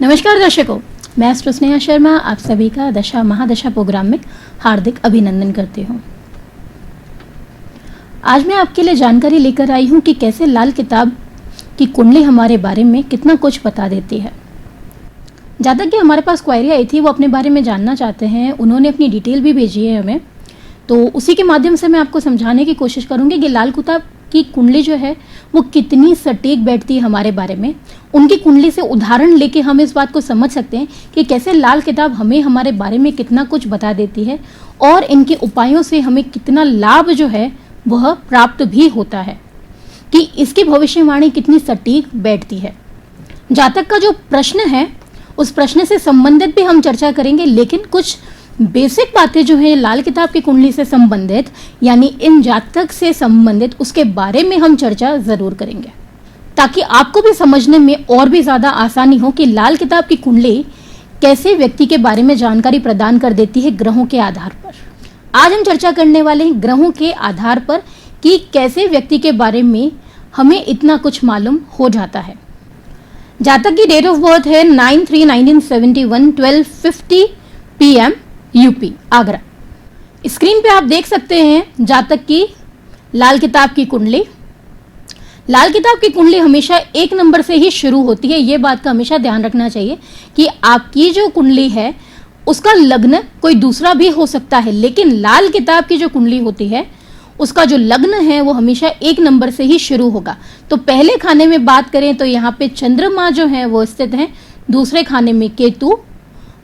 नमस्कार दर्शकों, मैं एस्ट्रो स्नेहा शर्मा आप सभी का दशा महादशा प्रोग्राम में हार्दिक अभिनंदन करती हूँ। आज मैं आपके लिए जानकारी लेकर आई हूँ कि कैसे लाल किताब की कुंडली हमारे बारे में कितना कुछ बता देती है। जातक की हमारे पास क्वेरी आई थी, वो अपने बारे में जानना चाहते हैं, उन्होंने अपनी डिटेल भी भेजी है हमें, तो उसी के माध्यम से मैं आपको समझाने की कोशिश करूँगी कि लाल किताब की कुंडली जो है वो कितनी सटीक बैठती है हमारे बारे में। उनकी कुंडली से उदाहरण लेके हम इस बात को समझ सकते हैं कि कैसे लाल किताब हमें हमारे बारे में कितना कुछ बता देती है और इनके उपायों से हमें कितना लाभ जो है वह प्राप्त भी होता है, कि इसकी भविष्यवाणी कितनी सटीक बैठती है। जातक का जो प्रश्न है उस प्रश्न से संबंधित भी हम चर्चा करेंगे, लेकिन कुछ बेसिक बातें जो है लाल किताब की कुंडली से संबंधित यानी इन जातक से संबंधित उसके बारे में हम चर्चा जरूर करेंगे, ताकि आपको भी समझने में और भी ज्यादा आसानी हो कि लाल किताब की कुंडली कैसे व्यक्ति के बारे में जानकारी प्रदान कर देती है ग्रहों के आधार पर। आज हम चर्चा करने वाले हैं ग्रहों के आधार पर कि कैसे व्यक्ति के बारे में हमें इतना कुछ मालूम हो जाता है। जातक की डेट ऑफ बर्थ है 9/3/1971 12:50 PM यूपी आगरा। स्क्रीन पे आप देख सकते हैं जातक की लाल किताब की कुंडली। लाल किताब की कुंडली हमेशा 1 नंबर से ही शुरू होती है। ये बात का हमेशा ध्यान रखना चाहिए कि आपकी जो कुंडली है उसका लग्न कोई दूसरा भी हो सकता है, लेकिन लाल किताब की जो कुंडली होती है उसका जो लग्न है वो हमेशा 1 नंबर से ही शुरू होगा। तो पहले खाने में बात करें तो यहाँ पे चंद्रमा जो है वो स्थित है, दूसरे खाने में केतु,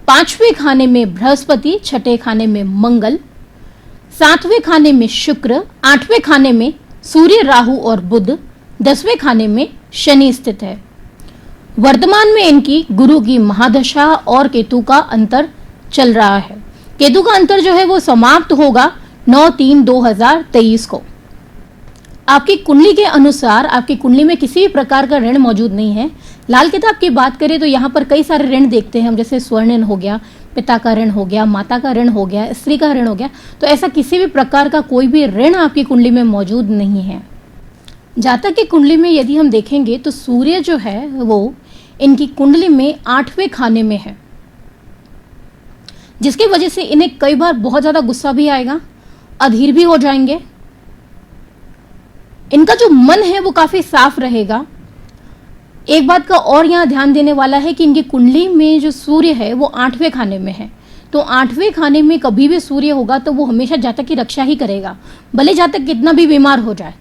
5वें खाने में बृहस्पति, 6ठे खाने में मंगल, 7वें खाने में शुक्र, 8वें खाने में सूर्य, राहु और बुध, 10वें खाने में शनि स्थित है। वर्तमान में इनकी गुरु की महादशा और केतु का अंतर चल रहा है। केतु का अंतर जो है वो समाप्त होगा 9/3/2023 को। आपकी कुंडली के अनुसार आपकी कुंडली में किसी भी प्रकार का ऋण मौजूद नहीं है। लाल किताब की बात करें तो यहाँ पर कई सारे ऋण देखते हैं हम, जैसे स्वर्ण ऋण हो गया, पिता का ऋण हो गया, माता का ऋण हो गया, स्त्री का ऋण हो गया। तो ऐसा किसी भी प्रकार का कोई भी ऋण आपकी कुंडली में मौजूद नहीं है। जातक की कुंडली में यदि हम देखेंगे तो सूर्य जो है वो इनकी कुंडली में 8वें खाने में है, जिसकी वजह से इन्हें कई बार बहुत ज्यादा गुस्सा भी आएगा, अधीर भी हो जाएंगे। इनका जो मन है वो काफी साफ रहेगा। एक बात का और यहाँ ध्यान देने वाला है कि इनकी कुंडली में जो सूर्य है वो 8वें खाने में है, तो 8वें खाने में कभी भी सूर्य होगा तो वो हमेशा जातक की रक्षा ही करेगा, भले जातक कितना भी बीमार हो जाए।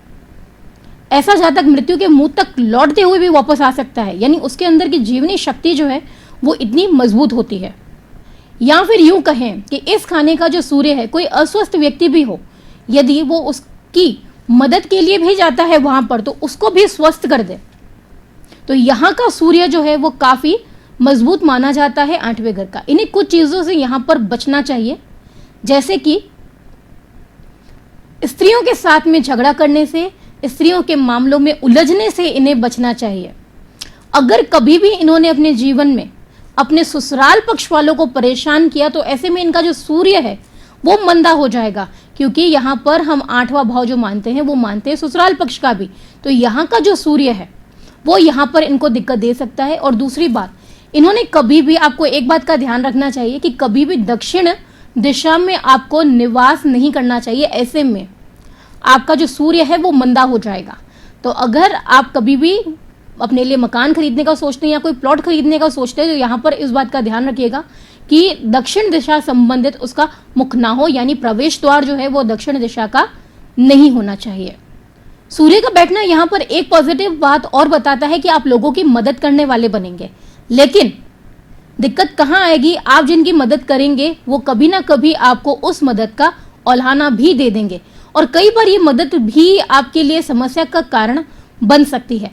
ऐसा जातक मृत्यु के मुंह तक लौटते हुए भी वापस आ सकता है, यानी उसके अंदर की जीवनी शक्ति जो है वो इतनी मजबूत होती है। या फिर यूं कहें कि इस खाने का जो सूर्य है, कोई अस्वस्थ व्यक्ति भी हो, यदि वो उसकी मदद के लिए भी जाता है वहां पर तो उसको भी स्वस्थ कर दे। तो यहाँ का सूर्य जो है वो काफी मजबूत माना जाता है 8वें घर का। इन्हें कुछ चीजों से यहाँ पर बचना चाहिए, जैसे कि स्त्रियों के साथ में झगड़ा करने से, स्त्रियों के मामलों में उलझने से इन्हें बचना चाहिए। अगर कभी भी इन्होंने अपने जीवन में अपने ससुराल पक्ष वालों को परेशान किया तो ऐसे में इनका जो सूर्य है वो मंदा हो जाएगा, क्योंकि यहाँ पर हम 8वां भाव जो मानते हैं वो मानते हैं ससुराल पक्ष का भी। तो यहाँ का जो सूर्य है वो यहाँ पर इनको दिक्कत दे सकता है। और दूसरी बात, इन्होंने कभी भी, आपको एक बात का ध्यान रखना चाहिए कि कभी भी दक्षिण दिशा में आपको निवास नहीं करना चाहिए। ऐसे में आपका जो सूर्य है वो मंदा हो जाएगा। तो अगर आप कभी भी अपने लिए मकान खरीदने का सोचते हैं या कोई प्लॉट खरीदने का सोचते हैं तो यहाँ पर इस बात का ध्यान रखिएगा कि दक्षिण दिशा संबंधित उसका मुख ना हो, यानी प्रवेश द्वार जो है वो दक्षिण दिशा का नहीं होना चाहिए। सूर्य का बैठना यहाँ पर एक पॉजिटिव बात और बताता है कि आप लोगों की मदद करने वाले बनेंगे, लेकिन दिक्कत कहाँ आएगी, आप जिनकी मदद करेंगे वो कभी ना कभी आपको उस मदद का औलाना भी दे देंगे, और कई बार ये मदद भी आपके लिए समस्या का कारण बन सकती है।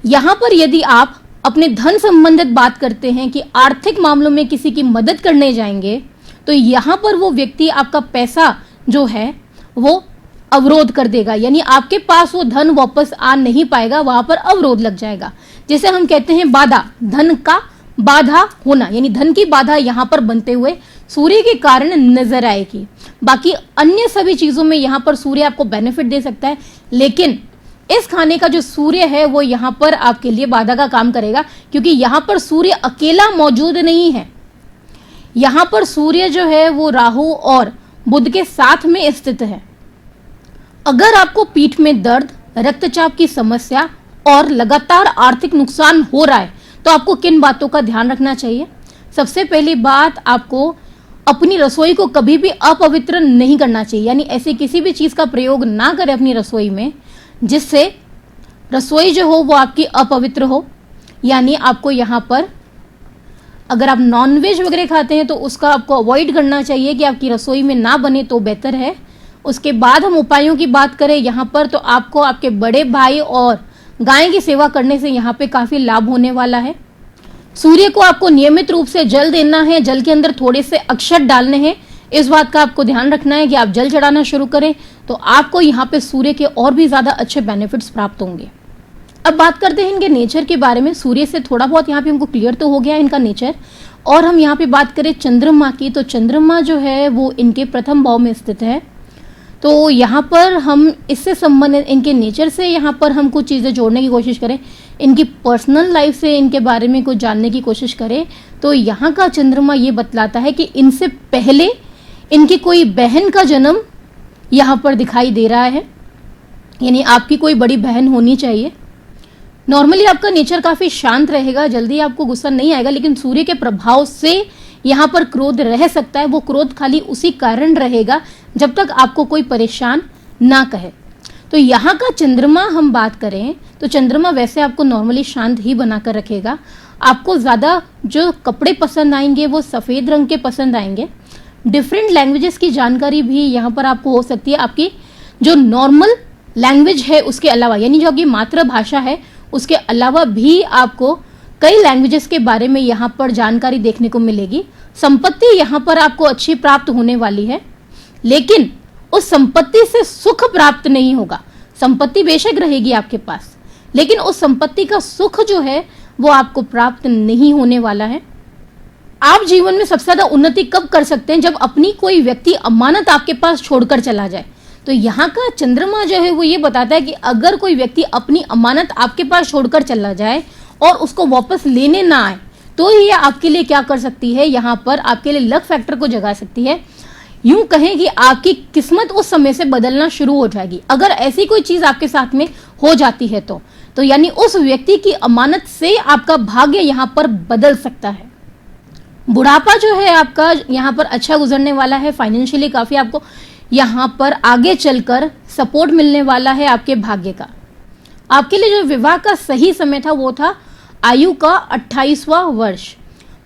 यहाँ पर यदि आप अपने धन संबंधित बात करते हैं कि आर्थिक मामलों में किसी की मदद करने जाएंगे तो यहाँ पर वो व्यक्ति आपका पैसा जो है वो अवरोध कर देगा, यानी आपके पास वो धन वापस आ नहीं पाएगा, वहां पर अवरोध लग जाएगा, जिसे हम कहते हैं बाधा, धन का बाधा होना, यानी धन की बाधा यहाँ पर बनते हुए सूर्य के कारण नजर आएगी। बाकी अन्य सभी चीजों में यहाँ पर सूर्य आपको बेनिफिट दे सकता है, लेकिन इस खाने का जो सूर्य है वो यहाँ पर आपके लिए बाधा का काम करेगा, क्योंकि यहाँ पर सूर्य अकेला मौजूद नहीं है। यहाँ पर सूर्य जो है वो राहु और बुध के साथ में स्थित है। अगर आपको पीठ में दर्द, रक्तचाप की समस्या और लगातार आर्थिक नुकसान हो रहा है तो आपको किन बातों का ध्यान रखना चाहिए? सबसे पहली बात, आपको अपनी रसोई को कभी भी अपवित्र नहीं करना चाहिए, यानी ऐसी किसी भी चीज का प्रयोग ना करें अपनी रसोई में जिससे रसोई जो हो वो आपकी अपवित्र हो। यानी आपको यहाँ पर अगर आप नॉनवेज वगैरह खाते हैं तो उसका आपको अवॉइड करना चाहिए कि आपकी रसोई में ना बने तो बेहतर है। उसके बाद हम उपायों की बात करें यहाँ पर, तो आपको आपके बड़े भाई और गाय की सेवा करने से यहाँ पे काफी लाभ होने वाला है। सूर्य को आपको नियमित रूप से जल देना है, जल के अंदर थोड़े से अक्षत डालने हैं। इस बात का आपको ध्यान रखना है कि आप जल चढ़ाना शुरू करें तो आपको यहाँ पे सूर्य के और भी ज्यादा अच्छे बेनिफिट्स प्राप्त होंगे। अब बात करते हैं इनके नेचर के बारे में। सूर्य से थोड़ा बहुत यहाँ पे हमको क्लियर तो हो गया इनका नेचर। और हम यहाँ पे बात करें चंद्रमा की, तो चंद्रमा जो है वो इनके प्रथम भाव में स्थित है। तो यहाँ पर हम इससे संबंधित इनके नेचर से यहाँ पर हम कुछ चीज़ें जोड़ने की कोशिश करें, इनकी पर्सनल लाइफ से इनके बारे में कुछ जानने की कोशिश करें, तो यहाँ का चंद्रमा ये बतलाता है कि इनसे पहले इनकी कोई बहन का जन्म यहाँ पर दिखाई दे रहा है, यानी आपकी कोई बड़ी बहन होनी चाहिए। नॉर्मली आपका नेचर काफ़ी शांत रहेगा, जल्दी आपको गुस्सा नहीं आएगा, लेकिन सूर्य के प्रभाव से यहाँ पर क्रोध रह सकता है। वो क्रोध खाली उसी कारण रहेगा जब तक आपको कोई परेशान ना कहे। तो यहाँ का चंद्रमा हम बात करें तो चंद्रमा वैसे आपको नॉर्मली शांत ही बनाकर रखेगा। आपको ज़्यादा जो कपड़े पसंद आएंगे वो सफ़ेद रंग के पसंद आएंगे। डिफरेंट लैंग्वेजेस की जानकारी भी यहाँ पर आपको हो सकती है। आपकी जो नॉर्मल लैंग्वेज है उसके अलावा, यानी जो आपकी मातृभाषा है उसके अलावा भी आपको कई लैंग्वेजेस के बारे में यहाँ पर जानकारी देखने को मिलेगी। संपत्ति यहाँ पर आपको अच्छी प्राप्त होने वाली है, लेकिन उस संपत्ति से सुख प्राप्त नहीं होगा। संपत्ति बेशक रहेगी आपके पास, लेकिन उस संपत्ति का सुख जो है वो आपको प्राप्त नहीं होने वाला है। आप जीवन में सबसे ज्यादा उन्नति कब कर सकते हैं? जब अपनी कोई व्यक्ति अमानत आपके पास छोड़कर चला जाए। तो यहाँ का चंद्रमा जो है वो ये बताता है कि अगर कोई व्यक्ति अपनी अमानत आपके पास छोड़कर चला जाए और उसको वापस लेने ना आए तो ये आपके लिए क्या कर सकती है, यहाँ पर आपके लिए लक फैक्टर को जगा सकती है। यूं कहें कि आपकी किस्मत उस समय से बदलना शुरू हो जाएगी। अगर ऐसी कोई चीज आपके साथ में हो जाती है तो यानी उस व्यक्ति की अमानत से आपका भाग्य यहाँ पर बदल सकता है। बुढ़ापा जो है आपका यहाँ पर अच्छा गुजरने वाला है। फाइनेंशियली काफी आपको यहाँ पर आगे चलकर सपोर्ट मिलने वाला है आपके भाग्य का। आपके लिए जो विवाह का सही समय था वो था आयु का 28वां वर्ष।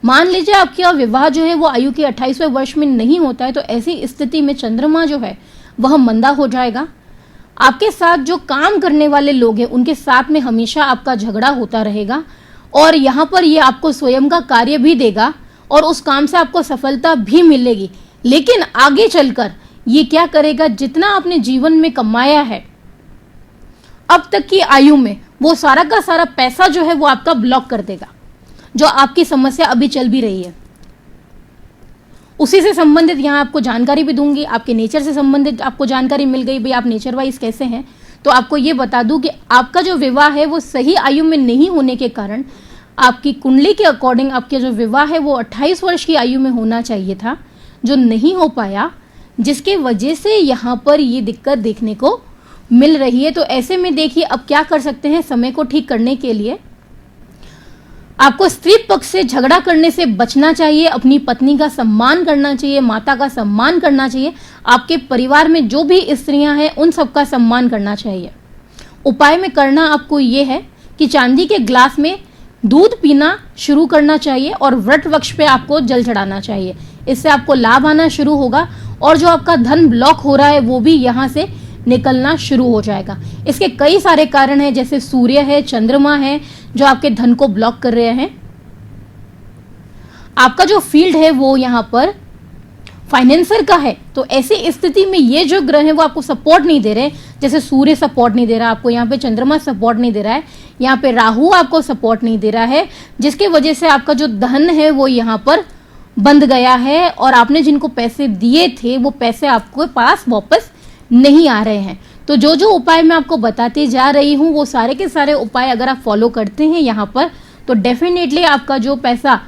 मान लीजिए आपका विवाह जो है वो आयु के 28वें वर्ष में नहीं होता है तो ऐसी स्थिति में चंद्रमा जो है वह मंदा हो जाएगा। आपके साथ जो काम करने वाले लोग हैं उनके साथ में हमेशा आपका झगड़ा होता रहेगा और यहाँ पर ये आपको स्वयं का कार्य भी देगा और उस काम से आपको सफलता भी मिलेगी। लेकिन आगे चलकर ये क्या करेगा, जितना आपने जीवन में कमाया है अब तक की आयु में, वो सारा का सारा पैसा जो है वो आपका ब्लॉक कर देगा। जो आपकी समस्या अभी चल भी रही है उसी से संबंधित यहाँ आपको जानकारी भी दूंगी। आपके नेचर से संबंधित आपको जानकारी मिल गई, भाई आप नेचर वाइज कैसे हैं। तो आपको ये बता दूं कि आपका जो विवाह है वो सही आयु में नहीं होने के कारण आपकी कुंडली के अकॉर्डिंग आपके जो विवाह है वो 28 वर्ष की आयु में होना चाहिए था, जो नहीं हो पाया, जिसके वजह से यहाँ पर ये दिक्कत देखने को मिल रही है। तो ऐसे में देखिए अब क्या कर सकते हैं समय को ठीक करने के लिए। आपको स्त्री पक्ष से झगड़ा करने से बचना चाहिए, अपनी पत्नी का सम्मान करना चाहिए, माता का सम्मान करना चाहिए, आपके परिवार में जो भी स्त्रियां हैं उन सबका सम्मान करना चाहिए। उपाय में करना आपको ये है कि चांदी के ग्लास में दूध पीना शुरू करना चाहिए और वट वृक्ष पे आपको जल चढ़ाना चाहिए। इससे आपको लाभ आना शुरू होगा और जो आपका धन ब्लॉक हो रहा है वो भी यहाँ से निकलना शुरू हो जाएगा। इसके कई सारे कारण हैं, जैसे सूर्य है, चंद्रमा है जो आपके धन को ब्लॉक कर रहे हैं। आपका जो फील्ड है वो यहाँ पर फाइनेंसर का है, तो ऐसी स्थिति में ये जो ग्रह है वो आपको सपोर्ट नहीं दे रहे। जैसे सूर्य सपोर्ट नहीं दे रहा आपको, यहाँ पे चंद्रमा सपोर्ट नहीं दे रहा है, यहाँ पे राहु आपको सपोर्ट नहीं दे रहा है, जिसकी वजह से आपका जो धन है वो यहाँ पर बंद गया है और आपने जिनको पैसे दिए थे वो पैसे आपके पास वापस नहीं आ रहे हैं। तो जो जो उपाय मैं आपको बताती जा रही हूँ वो सारे के सारे उपाय अगर आप फॉलो करते हैं यहाँ पर, तो डेफिनेटली आपका जो पैसा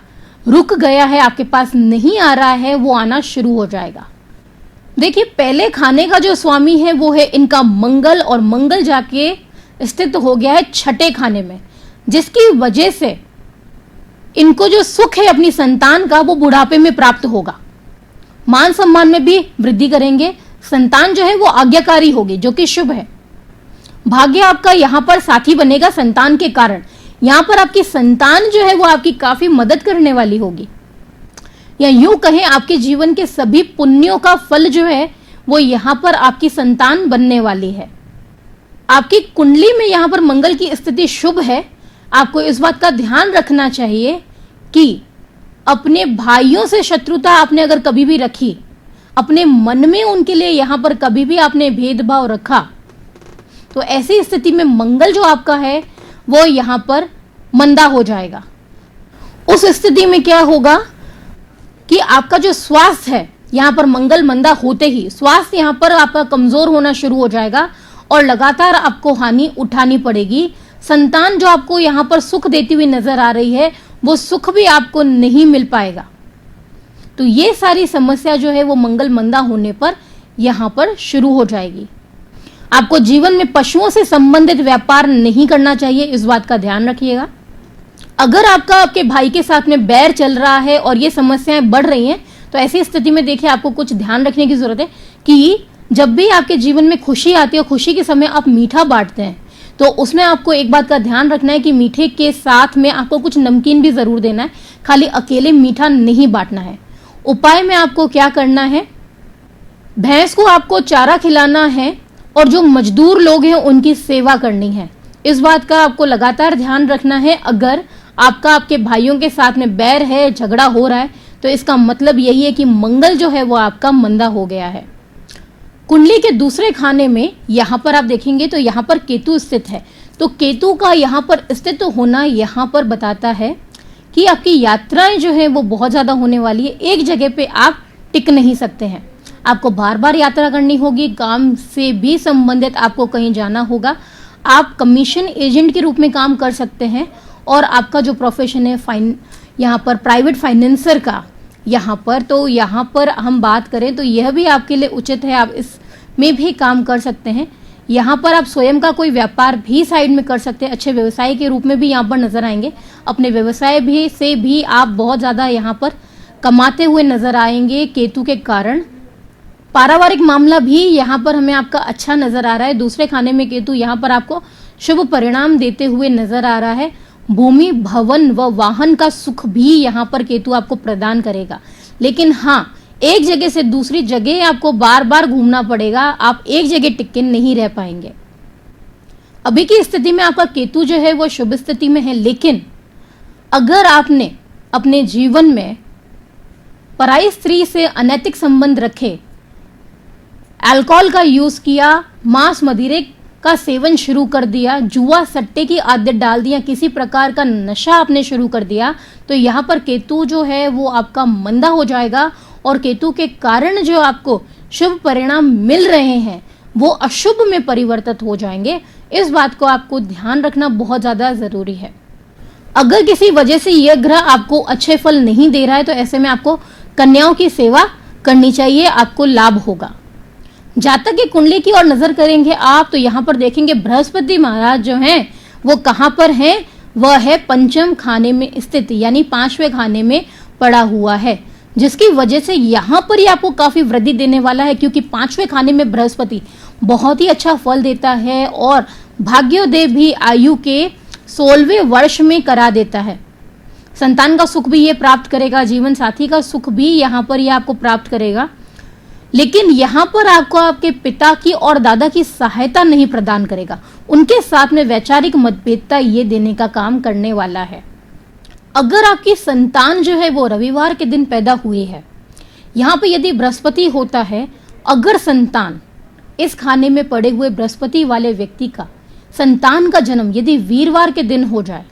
रुक गया है, आपके पास नहीं आ रहा है, वो आना शुरू हो जाएगा। देखिए, पहले खाने का जो स्वामी है वो है इनका मंगल, और मंगल जाके स्थित हो गया है छठे खाने में, जिसकी वजह से इनको जो सुख है अपनी संतान का वो बुढ़ापे में प्राप्त होगा। मान सम्मान में भी वृद्धि करेंगे, संतान जो है वो आज्ञाकारी होगी, जो कि शुभ है। भाग्य आपका यहाँ पर साथी बनेगा संतान के कारण। यहाँ पर आपकी संतान जो है वो आपकी काफी मदद करने वाली होगी, या यूं कहें आपके जीवन के सभी पुण्यों का फल जो है वो यहाँ पर आपकी संतान बनने वाली है। आपकी कुंडली में यहाँ पर मंगल की स्थिति शुभ है। आपको इस बात का ध्यान रखना चाहिए कि अपने भाइयों से शत्रुता आपने अगर कभी भी रखी, अपने मन में उनके लिए यहाँ पर कभी भी आपने भेदभाव रखा, तो ऐसी स्थिति में मंगल जो आपका है वो यहाँ पर मंदा हो जाएगा। उस स्थिति में क्या होगा कि आपका जो स्वास्थ्य है, यहाँ पर मंगल मंदा होते ही स्वास्थ्य यहाँ पर आपका कमजोर होना शुरू हो जाएगा और लगातार आपको हानि उठानी पड़ेगी। संतान जो आपको यहाँ पर सुख देती हुई नजर आ रही है, वो सुख भी आपको नहीं मिल पाएगा। तो ये सारी समस्या जो है वो मंगल मंदा होने पर यहाँ पर शुरू हो जाएगी। आपको जीवन में पशुओं से संबंधित व्यापार नहीं करना चाहिए, इस बात का ध्यान रखिएगा। अगर आपका आपके भाई के साथ में बैर चल रहा है और ये समस्याएं बढ़ रही हैं, तो ऐसी स्थिति में देखिए आपको कुछ ध्यान रखने की जरूरत है कि जब भी आपके जीवन में खुशी आती है, खुशी के समय आप मीठा बांटते हैं, तो उसमें आपको एक बात का ध्यान रखना है कि मीठे के साथ में आपको कुछ नमकीन भी जरूर देना है, खाली अकेले मीठा नहीं बांटना है। उपाय में आपको क्या करना है, भैंस को आपको चारा खिलाना है और जो मजदूर लोग हैं उनकी सेवा करनी है। इस बात का आपको लगातार ध्यान रखना है। अगर आपका आपके भाइयों के साथ में बैर है, झगड़ा हो रहा है, तो इसका मतलब यही है कि मंगल जो है वो आपका मंदा हो गया है। कुंडली के दूसरे खाने में यहाँ पर आप देखेंगे तो यहाँ पर केतु स्थित है। तो केतु का यहाँ पर स्थित होना यहाँ पर बताता है कि आपकी यात्राएं जो है वो बहुत ज्यादा होने वाली है। एक जगह पे आप टिक नहीं सकते हैं, आपको बार बार यात्रा करनी होगी। काम से भी संबंधित आपको कहीं जाना होगा। आप कमीशन एजेंट के रूप में काम कर सकते हैं, और आपका जो प्रोफेशन है यहाँ पर प्राइवेट फाइनेंसर का, यहाँ पर हम बात करें तो यह भी आपके लिए उचित है, आप इसमें भी काम कर सकते हैं। यहाँ पर आप स्वयं का कोई व्यापार भी साइड में कर सकते हैं, अच्छे व्यवसाय के रूप में भी यहाँ पर नजर आएंगे। अपने व्यवसाय भी से भी आप बहुत ज़्यादा यहाँ पर कमाते हुए नजर आएंगे केतु के कारण। पारिवारिक मामला भी यहाँ पर हमें आपका अच्छा नजर आ रहा है। दूसरे खाने में केतु यहाँ पर आपको शुभ परिणाम देते हुए नजर आ रहा है। भूमि, भवन व वाहन का सुख भी यहाँ पर केतु आपको प्रदान करेगा। लेकिन हाँ, एक जगह से दूसरी जगह आपको बार बार घूमना पड़ेगा, आप एक जगह टिके नहीं रह पाएंगे। अभी की स्थिति में आपका केतु जो है वो शुभ स्थिति में है, लेकिन अगर आपने अपने जीवन में पराई स्त्री से अनैतिक संबंध रखे, अल्कोहल का यूज किया, मांस मदिरे का सेवन शुरू कर दिया, जुआ सट्टे की आदत डाल दिया, किसी प्रकार का नशा आपने शुरू कर दिया, तो यहाँ पर केतु जो है वो आपका मंदा हो जाएगा। और केतु के कारण जो आपको शुभ परिणाम मिल रहे हैं वो अशुभ में परिवर्तित हो जाएंगे। इस बात को आपको ध्यान रखना बहुत ज्यादा जरूरी है। अगर किसी वजह से यह ग्रह आपको अच्छे फल नहीं दे रहा है, तो ऐसे में आपको कन्याओं की सेवा करनी चाहिए, आपको लाभ होगा। जातक की कुंडली की ओर नजर करेंगे आप, तो यहाँ पर देखेंगे बृहस्पति महाराज जो हैं वो कहाँ पर हैं, वह है पंचम खाने में स्थित, यानी पांचवें खाने में पड़ा हुआ है, जिसकी वजह से यहाँ पर ही आपको काफी वृद्धि देने वाला है। क्योंकि पांचवें खाने में बृहस्पति बहुत ही अच्छा फल देता है और भाग्योदय भी आयु के 16वें वर्ष में करा देता है। संतान का सुख भी ये प्राप्त करेगा, जीवन साथी का सुख भी यहाँ पर ये आपको प्राप्त करेगा। लेकिन यहाँ पर आपको आपके पिता की और दादा की सहायता नहीं प्रदान करेगा, उनके साथ में वैचारिक मतभेदता ये देने का काम करने वाला है। अगर आपकी संतान जो है वो रविवार के दिन पैदा हुई है, यहाँ पे यदि बृहस्पति होता है, अगर संतान इस खाने में पड़े हुए बृहस्पति वाले व्यक्ति का संतान का जन्म यदि वीरवार के दिन हो जाए,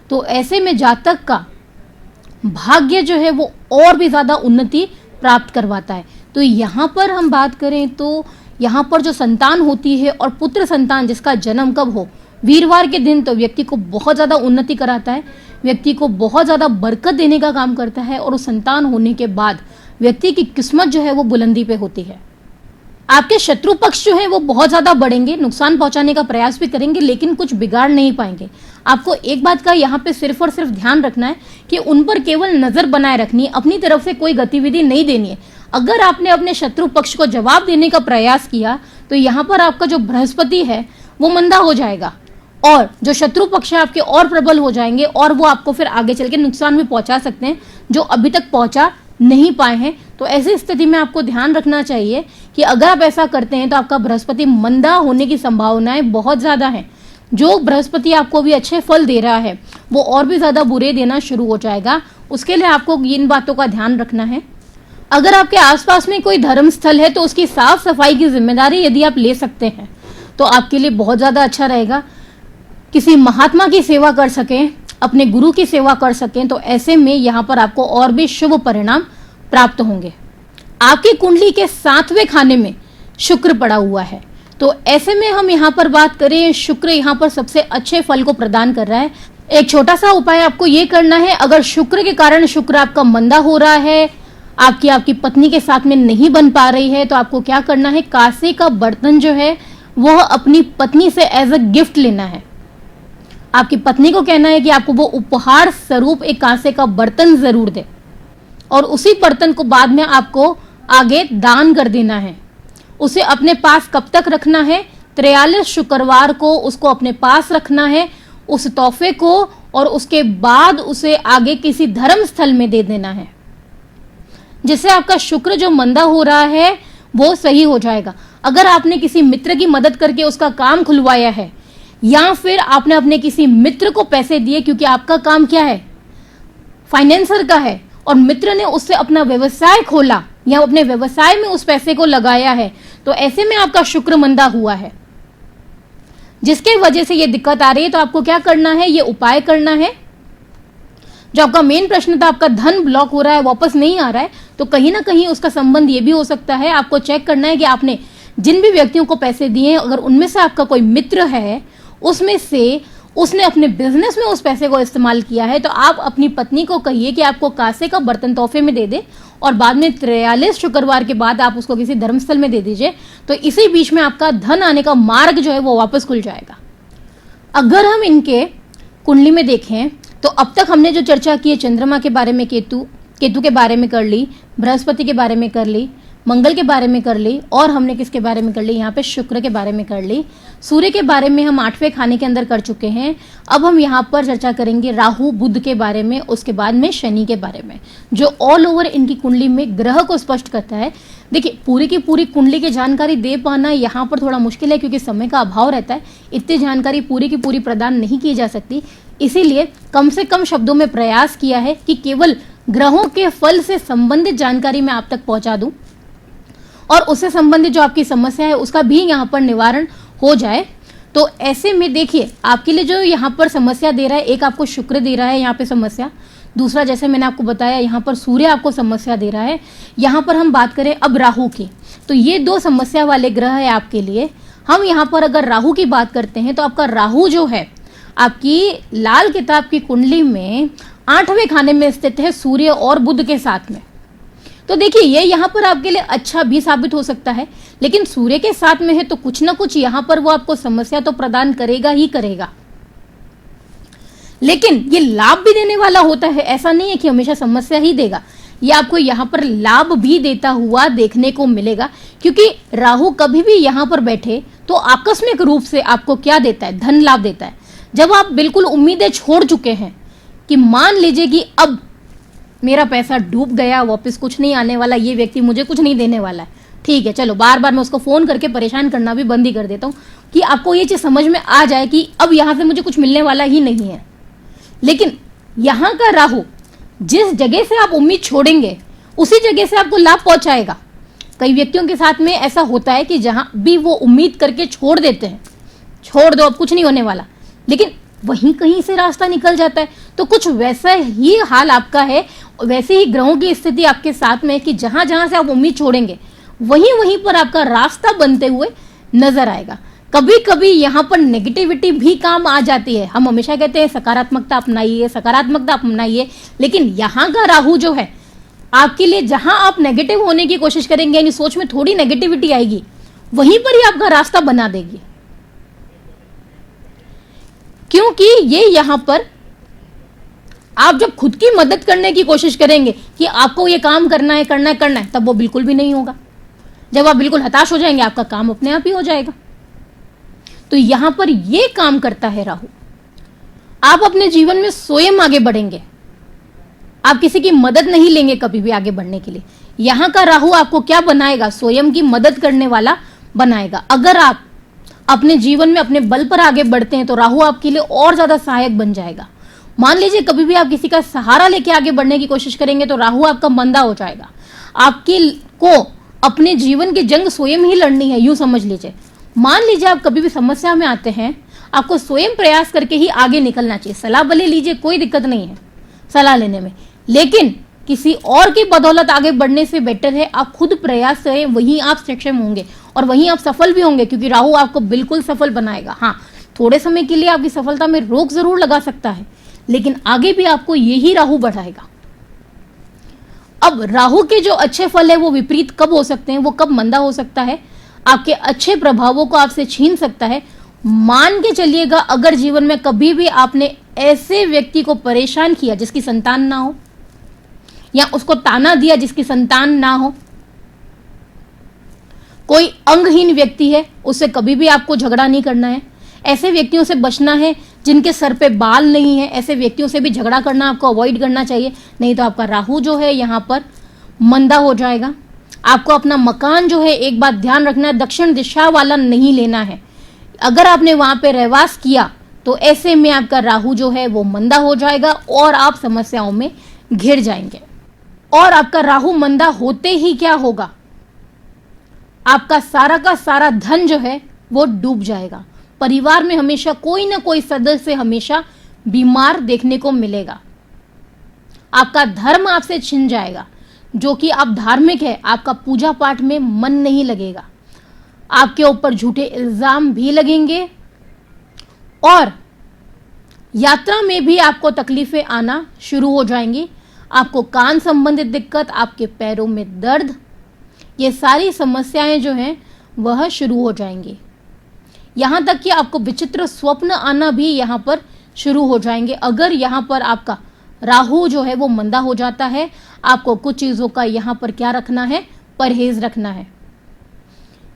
तो ऐसे में जातक का भाग्य जो है वो और भी ज्यादा उन्नति प्राप्त करवाता है। तो यहाँ पर हम बात करें तो यहाँ पर जो संतान होती है और पुत्र संतान जिसका जन्म कब हो, वीरवार के दिन, तो व्यक्ति को बहुत ज़्यादा उन्नति कराता है, व्यक्ति को बहुत ज़्यादा बरकत देने का काम करता है और उस संतान होने के बाद व्यक्ति की किस्मत जो है वो बुलंदी पे होती है। आपके शत्रु पक्ष जो है वो बहुत ज़्यादा बढ़ेंगे, नुकसान पहुंचाने का प्रयास भी करेंगे, लेकिन कुछ बिगाड़ नहीं पाएंगे। आपको एक बात का यहाँ पे सिर्फ और सिर्फ ध्यान रखना है कि उन पर केवल नज़र बनाए रखनी है, अपनी तरफ से कोई गतिविधि नहीं देनी है। अगर आपने अपने शत्रु पक्ष को जवाब देने का प्रयास किया तो यहाँ पर आपका जो बृहस्पति है वो मंदा हो जाएगा और जो शत्रु पक्ष है आपके और प्रबल हो जाएंगे और वो आपको फिर आगे चल के नुकसान भी पहुंचा सकते हैं जो अभी तक पहुंचा नहीं पाए हैं। तो ऐसी स्थिति में आपको ध्यान रखना चाहिए कि अगर आप ऐसा करते हैं तो आपका बृहस्पति मंदा होने की संभावनाएं बहुत ज़्यादा हैं। जो बृहस्पति आपको भी अच्छे फल दे रहा है वो और भी ज़्यादा बुरे देना शुरू हो जाएगा। उसके लिए आपको इन बातों का ध्यान रखना है। अगर आपके आसपास में कोई धर्म स्थल है तो उसकी साफ सफाई की जिम्मेदारी यदि आप ले सकते हैं तो आपके लिए बहुत ज़्यादा अच्छा रहेगा। किसी महात्मा की सेवा कर सकें, अपने गुरु की सेवा कर सकें, तो ऐसे में यहाँ पर आपको और भी शुभ परिणाम प्राप्त होंगे। आपकी कुंडली के 7वें खाने में शुक्र पड़ा हुआ है, तो ऐसे में हम यहाँ पर बात करें, शुक्र यहाँ पर सबसे अच्छे फल को प्रदान कर रहा है। एक छोटा सा उपाय आपको ये करना है, अगर शुक्र के कारण शुक्र आपका मंदा हो रहा है, आपकी पत्नी के साथ में नहीं बन पा रही है, तो आपको क्या करना है, कांसे का बर्तन जो है वह अपनी पत्नी से एज अ गिफ्ट लेना है। आपकी पत्नी को कहना है कि आपको वो उपहार स्वरूप एक कांसे का बर्तन जरूर दे और उसी बर्तन को बाद में आपको आगे दान कर देना है। उसे अपने पास कब तक रखना है, 43 शुक्रवार को उसको अपने पास रखना है उस तोहफे को, और उसके बाद उसे आगे किसी धर्म स्थल में दे देना है, जिससे आपका शुक्र जो मंदा हो रहा है वो सही हो जाएगा। अगर आपने किसी मित्र की मदद करके उसका काम खुलवाया है या फिर आपने अपने किसी मित्र को पैसे दिए, क्योंकि आपका काम क्या है, फाइनेंसर का है, और मित्र ने उससे अपना व्यवसाय खोला या अपने व्यवसाय में उस पैसे को लगाया है, तो ऐसे में आपका शुक्र मंदा हुआ है, जिसके वजह से ये दिक्कत आ रही है। तो आपको क्या करना है, ये उपाय करना है। जो आपका मेन प्रश्न था, आपका धन ब्लॉक हो रहा है, वापस नहीं आ रहा है, तो कहीं ना कहीं उसका संबंध ये भी हो सकता है। आपको चेक करना है कि आपने जिन भी व्यक्तियों को पैसे दिए, अगर उनमें से आपका कोई मित्र है, उसमें से उसने अपने बिजनेस में उस पैसे को इस्तेमाल किया है, तो आप अपनी पत्नी को कहिए कि आपको कांसे का बर्तन तोहफे में दे दे और बाद में 43 शुक्रवार के बाद आप उसको किसी धर्मस्थल में दे दीजिए। तो इसी बीच में आपका धन आने का मार्ग जो है वो वापस खुल जाएगा। अगर हम इनके कुंडली में देखें तो अब तक हमने जो चर्चा की है, चंद्रमा के बारे में, केतु के बारे में कर ली, बृहस्पति के बारे में कर ली, मंगल के बारे में कर ली, और हमने किसके बारे में कर ली, यहाँ पे शुक्र के बारे में कर ली। सूर्य के बारे में हम 8वें खाने के अंदर कर चुके हैं। अब हम यहाँ पर चर्चा करेंगे राहु बुध के बारे में, उसके बाद में शनि के बारे में, जो ऑल ओवर इनकी कुंडली में ग्रह को स्पष्ट करता है। देखिए, पूरी की पूरी कुंडली की जानकारी दे पाना यहाँ पर थोड़ा मुश्किल है, क्योंकि समय का अभाव रहता है, इतनी जानकारी पूरी की पूरी प्रदान नहीं की जा सकती। इसीलिए कम से कम शब्दों में प्रयास किया है कि केवल ग्रहों के फल से संबंधित जानकारी मैं आप तक पहुंचा दूं और उससे संबंधित जो आपकी समस्या है उसका भी यहाँ पर निवारण हो जाए। तो ऐसे में देखिए, आपके लिए जो यहाँ पर समस्या दे रहा है, एक आपको शुक्र दे रहा है यहाँ पे समस्या, दूसरा जैसे मैंने आपको बताया यहाँ पर सूर्य आपको समस्या दे रहा है। यहाँ पर हम बात करें अब राहु की, तो ये 2 समस्या वाले ग्रह है आपके लिए। हम यहाँ पर अगर राहु की बात करते हैं तो आपका राहु जो है आपकी लाल किताब की कुंडली में 8वें खाने में स्थित है, सूर्य और बुध के साथ में। तो देखिए, ये यहाँ पर आपके लिए अच्छा भी साबित हो सकता है, लेकिन सूर्य के साथ में है तो कुछ ना कुछ यहाँ पर वो आपको समस्या तो प्रदान करेगा ही करेगा, लेकिन ये लाभ भी देने वाला होता है। ऐसा नहीं है कि हमेशा समस्या ही देगा, ये आपको यहाँ पर लाभ भी देता हुआ देखने को मिलेगा, क्योंकि राहु कभी भी यहाँ पर बैठे तो आकस्मिक रूप से आपको क्या देता है, धन लाभ देता है। जब आप बिल्कुल उम्मीदें छोड़ चुके हैं कि मान लीजिए कि अब मेरा पैसा डूब गया, वापस कुछ नहीं आने वाला, ये व्यक्ति मुझे कुछ नहीं देने वाला है, ठीक है, चलो बार बार मैं उसको फ़ोन करके परेशान करना भी बंद ही कर देता हूँ कि आपको ये चीज़ समझ में आ जाए कि अब यहाँ से मुझे कुछ मिलने वाला ही नहीं है। लेकिन यहाँ का राहु जिस जगह से आप उम्मीद छोड़ेंगे उसी जगह से आपको लाभ पहुँचाएगा। कई व्यक्तियों के साथ में ऐसा होता है कि जहाँ भी वो उम्मीद करके छोड़ देते हैं, छोड़ दो अब कुछ नहीं होने वाला, लेकिन वहीं कहीं से रास्ता निकल जाता है। तो कुछ वैसा ही हाल आपका है, वैसे ही ग्रहों की स्थिति आपके साथ में है कि जहां जहां से आप उम्मीद छोड़ेंगे वहीं वहीं पर आपका रास्ता बनते हुए नजर आएगा। कभी कभी यहाँ पर नेगेटिविटी भी काम आ जाती है। हम हमेशा कहते हैं सकारात्मकता अपनाइए, सकारात्मकता अपनाइए, लेकिन यहाँ का राहु जो है आपके लिए, जहां आप नेगेटिव होने की कोशिश करेंगे, यानी सोच में थोड़ी नेगेटिविटी आएगी, वहीं पर ही आपका रास्ता बना देगी। क्योंकि ये यहां पर आप जब खुद की मदद करने की कोशिश करेंगे कि आपको ये काम करना है, करना है, करना है, तब वो बिल्कुल भी नहीं होगा। जब आप बिल्कुल हताश हो जाएंगे, आपका काम अपने आप ही हो जाएगा। तो यहां पर ये काम करता है राहु। आप अपने जीवन में स्वयं आगे बढ़ेंगे, आप किसी की मदद नहीं लेंगे कभी भी आगे बढ़ने के लिए। यहां का राहु आपको क्या बनाएगा? स्वयं की मदद करने वाला बनाएगा। अगर आप अपने जीवन में अपने बल पर आगे बढ़ते हैं तो राहु आपके लिए और ज्यादा सहायक बन जाएगा। मान लीजिए कभी भी आप किसी का सहारा लेके आगे बढ़ने की कोशिश करेंगे तो राहु आपका मंदा हो जाएगा। आपके को अपने जीवन की जंग स्वयं ही लड़नी है, यूं समझ लीजिए। मान लीजिए आप कभी भी समस्या में आते हैं, आपको स्वयं प्रयास करके ही आगे निकलना चाहिए। सलाह भले लीजिए, कोई दिक्कत नहीं है सलाह लेने में, लेकिन किसी और की बदौलत आगे बढ़ने से बेटर है आप खुद प्रयास करें, वहीं आप सक्षम होंगे और वहीं आप सफल भी होंगे, क्योंकि राहु आपको बिल्कुल सफल बनाएगा। हाँ, थोड़े समय के लिए आपकी सफलता में रोक जरूर लगा सकता है, लेकिन आगे भी आपको यही राहु बढ़ाएगा। अब राहु के जो अच्छे फल है वो विपरीत कब हो सकते हैं, वो कब मंदा हो सकता है, आपके अच्छे प्रभावों को आपसे छीन सकता है। मान के चलिएगा अगर जीवन में कभी भी आपने ऐसे व्यक्ति को परेशान किया जिसकी संतान ना हो, या उसको ताना दिया जिसकी संतान ना हो, कोई अंगहीन व्यक्ति है, उससे कभी भी आपको झगड़ा नहीं करना है। ऐसे व्यक्तियों से बचना है जिनके सर पे बाल नहीं है, ऐसे व्यक्तियों से भी झगड़ा करना आपको अवॉइड करना चाहिए, नहीं तो आपका राहु जो है यहाँ पर मंदा हो जाएगा। आपको अपना मकान जो है, एक बात ध्यान रखना है, दक्षिण दिशा वाला नहीं लेना है। अगर आपने वहां पे रहवास किया तो ऐसे में आपका राहु जो है वो मंदा हो जाएगा और आप समस्याओं में घिर जाएंगे। और आपका राहु मंदा होते ही क्या होगा, आपका सारा का सारा धन जो है वो डूब जाएगा। परिवार में हमेशा कोई ना कोई सदस्य हमेशा बीमार देखने को मिलेगा। आपका धर्म आपसे छिन जाएगा, जो कि आप धार्मिक है, आपका पूजा पाठ में मन नहीं लगेगा, आपके ऊपर झूठे इल्जाम भी लगेंगे और यात्रा में भी आपको तकलीफें आना शुरू हो जाएंगी। आपको कान संबंधित दिक्कत, आपके पैरों में दर्द, ये सारी समस्याएं जो हैं वह शुरू हो जाएंगी। यहाँ तक कि आपको विचित्र स्वप्न आना भी यहाँ पर शुरू हो जाएंगे। अगर यहाँ पर आपका राहु जो है वो मंदा हो जाता है, आपको कुछ चीज़ों का यहाँ पर क्या रखना है, परहेज रखना है।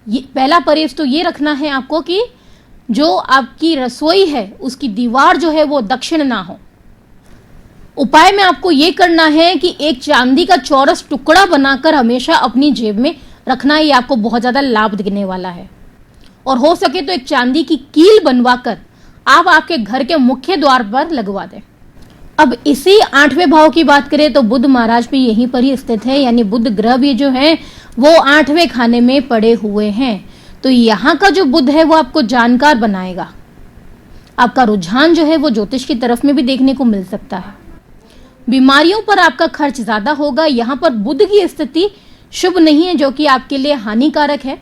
पहला परहेज तो ये रखना है आपको कि जो आपकी रसोई है उसकी दीवार जो है वो दक्षिण ना हो। उपाय में आपको ये करना है कि एक चांदी का चौरस टुकड़ा बनाकर हमेशा अपनी जेब में रखना है, ये आपको बहुत ज़्यादा लाभ देने वाला है। और हो सके तो एक चांदी की कील बनवाकर आप आपके घर के मुख्य द्वार पर लगवा दें। अब इसी 8वें भाव की बात करें तो बुध महाराज भी यहीं पर ही स्थित है, यानी बुध ग्रह भी जो है वो 8वें खाने में पड़े हुए हैं। तो यहाँ का जो बुध है वो आपको जानकार बनाएगा। आपका रुझान जो है वो ज्योतिष की तरफ में भी देखने को मिल सकता है। बीमारियों पर आपका खर्च ज्यादा होगा। यहाँ पर बुध की स्थिति शुभ नहीं है, जो कि आपके लिए हानिकारक है।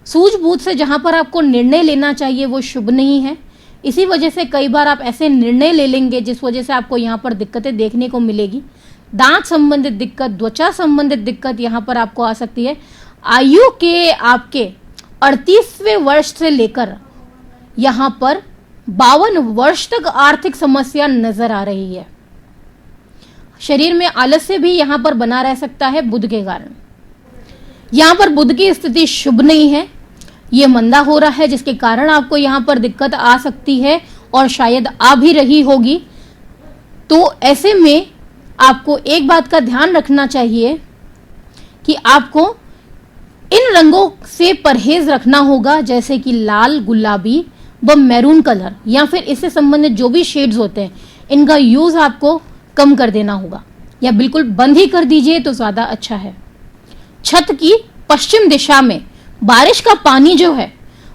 सूझबूझ से जहां पर आपको निर्णय लेना चाहिए वो शुभ नहीं है। इसी वजह से कई बार आप ऐसे निर्णय ले लेंगे जिस वजह से आपको यहाँ पर दिक्कतें देखने को मिलेगी। दांत संबंधित दिक्कत, त्वचा संबंधित दिक्कत यहाँ पर आपको आ सकती है। आयु के आपके 38वें वर्ष से लेकर यहाँ पर 52 वर्ष तक आर्थिक समस्या नजर आ रही है। शरीर में आलस्य भी यहाँ पर बना रह सकता है बुध के कारण। यहाँ पर बुध की स्थिति शुभ नहीं है, ये मंदा हो रहा है, जिसके कारण आपको यहाँ पर दिक्कत आ सकती है और शायद आ भी रही होगी। तो ऐसे में आपको एक बात का ध्यान रखना चाहिए कि आपको इन रंगों से परहेज रखना होगा, जैसे कि लाल, गुलाबी व मैरून कलर या फिर इससे संबंधित जो भी शेड्स होते हैं, इनका यूज आपको कम कर देना होगा या बिल्कुल बंद ही कर दीजिए तो ज्यादा अच्छा है। छत की पश्चिम दिशा में बारिश का पानी जो है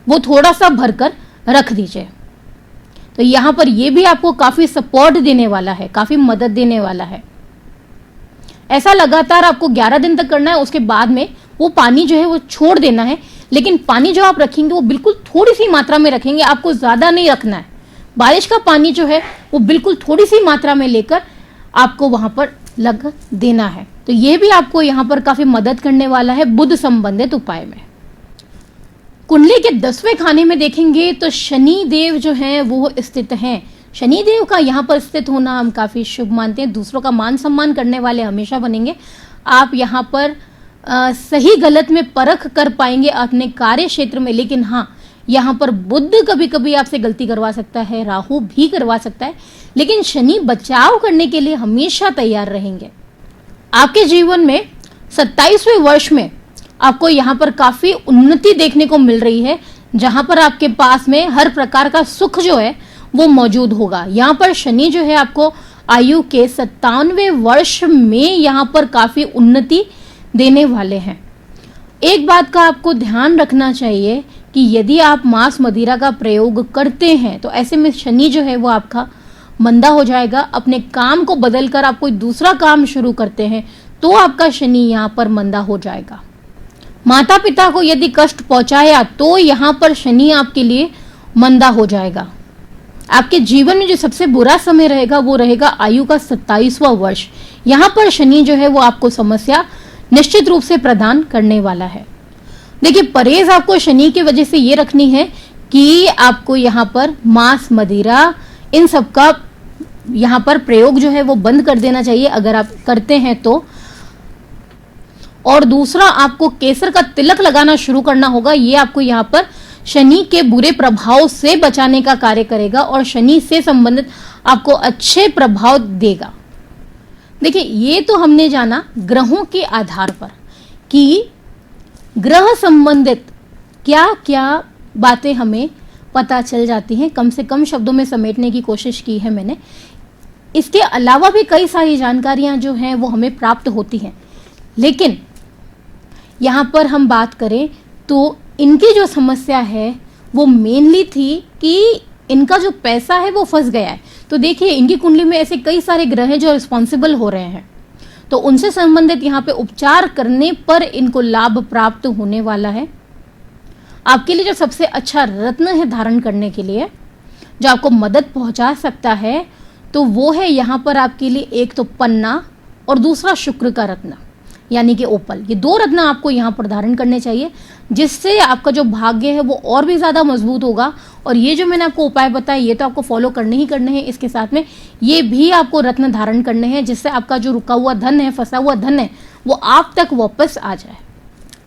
वो थोड़ा सा भरकर रख दीजिए। तो यहाँ पर ये भी आपको काफी सपोर्ट देने वाला है, काफी मदद देने वाला है। ऐसा लगातार आपको 11 दिन तक करना है, उसके बाद में वो पानी जो है वो छोड़ देना है, लेकिन पानी जो आप रखेंगे वो बिल्कुल थोड़ी सी मात्रा में रखेंगे, आपको ज़्यादा नहीं रखना है। बारिश का पानी जो है वो बिल्कुल थोड़ी सी मात्रा में लेकर आपको वहां पर लग देना है। तो ये भी आपको यहाँ पर काफी मदद करने वाला है बुध संबंधित उपाय में। कुंडली के 10वें खाने में देखेंगे तो शनि देव जो हैं वो स्थित हैं। शनि देव का यहाँ पर स्थित होना हम काफी शुभ मानते हैं। दूसरों का मान सम्मान करने वाले हमेशा बनेंगे। आप यहाँ पर सही गलत में परख कर पाएंगे अपने कार्य क्षेत्र में, लेकिन हाँ यहाँ पर बुध कभी कभी आपसे गलती करवा सकता है, राहु भी करवा सकता है, लेकिन शनि बचाव करने के लिए हमेशा तैयार रहेंगे। आपके जीवन में 27वें वर्ष में आपको यहाँ पर काफी उन्नति देखने को मिल रही है, जहां पर आपके पास में हर प्रकार का सुख जो है वो मौजूद होगा। यहाँ पर शनि जो है आपको आयु के 97वें वर्ष में यहाँ पर काफी उन्नति देने वाले हैं। एक बात का आपको ध्यान रखना चाहिए कि यदि आप मांस मदिरा का प्रयोग करते हैं तो ऐसे में शनि जो है वो आपका मंदा हो जाएगा। अपने काम को बदलकर आप कोई दूसरा काम शुरू करते हैं तो आपका शनि यहाँ पर मंदा हो जाएगा। माता पिता को यदि कष्ट पहुंचाया तो यहाँ पर शनि आपके लिए मंदा हो जाएगा। आपके जीवन में जो सबसे बुरा समय रहेगा वो रहेगा आयु का 27वां वर्ष। यहाँ पर शनि जो है वो आपको समस्या निश्चित रूप से प्रदान करने वाला है। देखिए, परहेज आपको शनि की वजह से ये रखनी है कि आपको यहाँ पर मांस मदिरा इन सब का यहाँ पर प्रयोग जो है वो बंद कर देना चाहिए अगर आप करते हैं तो। और दूसरा, आपको केसर का तिलक लगाना शुरू करना होगा। ये आपको यहाँ पर शनि के बुरे प्रभाव से बचाने का कार्य करेगा और शनि से संबंधित आपको अच्छे प्रभाव देगा। देखिए, ये तो हमने जाना ग्रहों के आधार पर कि ग्रह संबंधित क्या क्या बातें हमें पता चल जाती हैं। कम से कम शब्दों में समेटने की कोशिश की है मैंने। इसके अलावा भी कई सारी जानकारियां जो हैं वो हमें प्राप्त होती हैं, लेकिन यहाँ पर हम बात करें तो इनकी जो समस्या है वो मेनली थी कि इनका जो पैसा है वो फंस गया है। तो देखिए, इनकी कुंडली में ऐसे कई सारे ग्रह हैं जो रिस्पॉन्सिबल हो रहे हैं, तो उनसे संबंधित यहाँ पे उपचार करने पर इनको लाभ प्राप्त होने वाला है। आपके लिए जो सबसे अच्छा रत्न है धारण करने के लिए, जो आपको मदद पहुंचा सकता है, तो वो है यहाँ पर आपके लिए एक तो पन्ना और दूसरा शुक्र का रत्न यानी कि ओपल। ये दो रत्न आपको यहाँ पर धारण करने चाहिए, जिससे आपका जो भाग्य है वो और भी ज़्यादा मजबूत होगा। और ये जो मैंने आपको उपाय बताया ये तो आपको फॉलो करने ही करने हैं। इसके साथ में ये भी आपको रत्न धारण करने हैं, जिससे आपका जो रुका हुआ धन है, फंसा हुआ धन है, वो आप तक वापस आ जाए।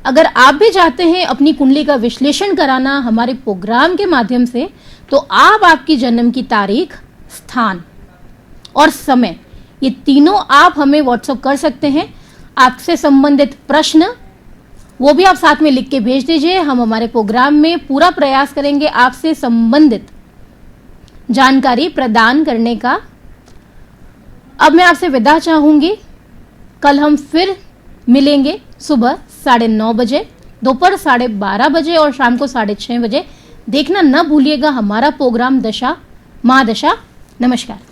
अगर आप भी चाहते हैं अपनी कुंडली का विश्लेषण कराना हमारे प्रोग्राम के माध्यम से, तो आप आपकी जन्म की तारीख, स्थान और समय, ये तीनों आप हमें व्हाट्सएप कर सकते हैं। आपसे संबंधित प्रश्न वो भी आप साथ में लिख के भेज दीजिए। हम हमारे प्रोग्राम में पूरा प्रयास करेंगे आपसे संबंधित जानकारी प्रदान करने का। अब मैं आपसे विदा चाहूंगी। कल हम फिर मिलेंगे सुबह 9:30 बजे, दोपहर 12:30 बजे और शाम को 6:30 बजे। देखना न भूलिएगा हमारा प्रोग्राम दशा महादशा। नमस्कार।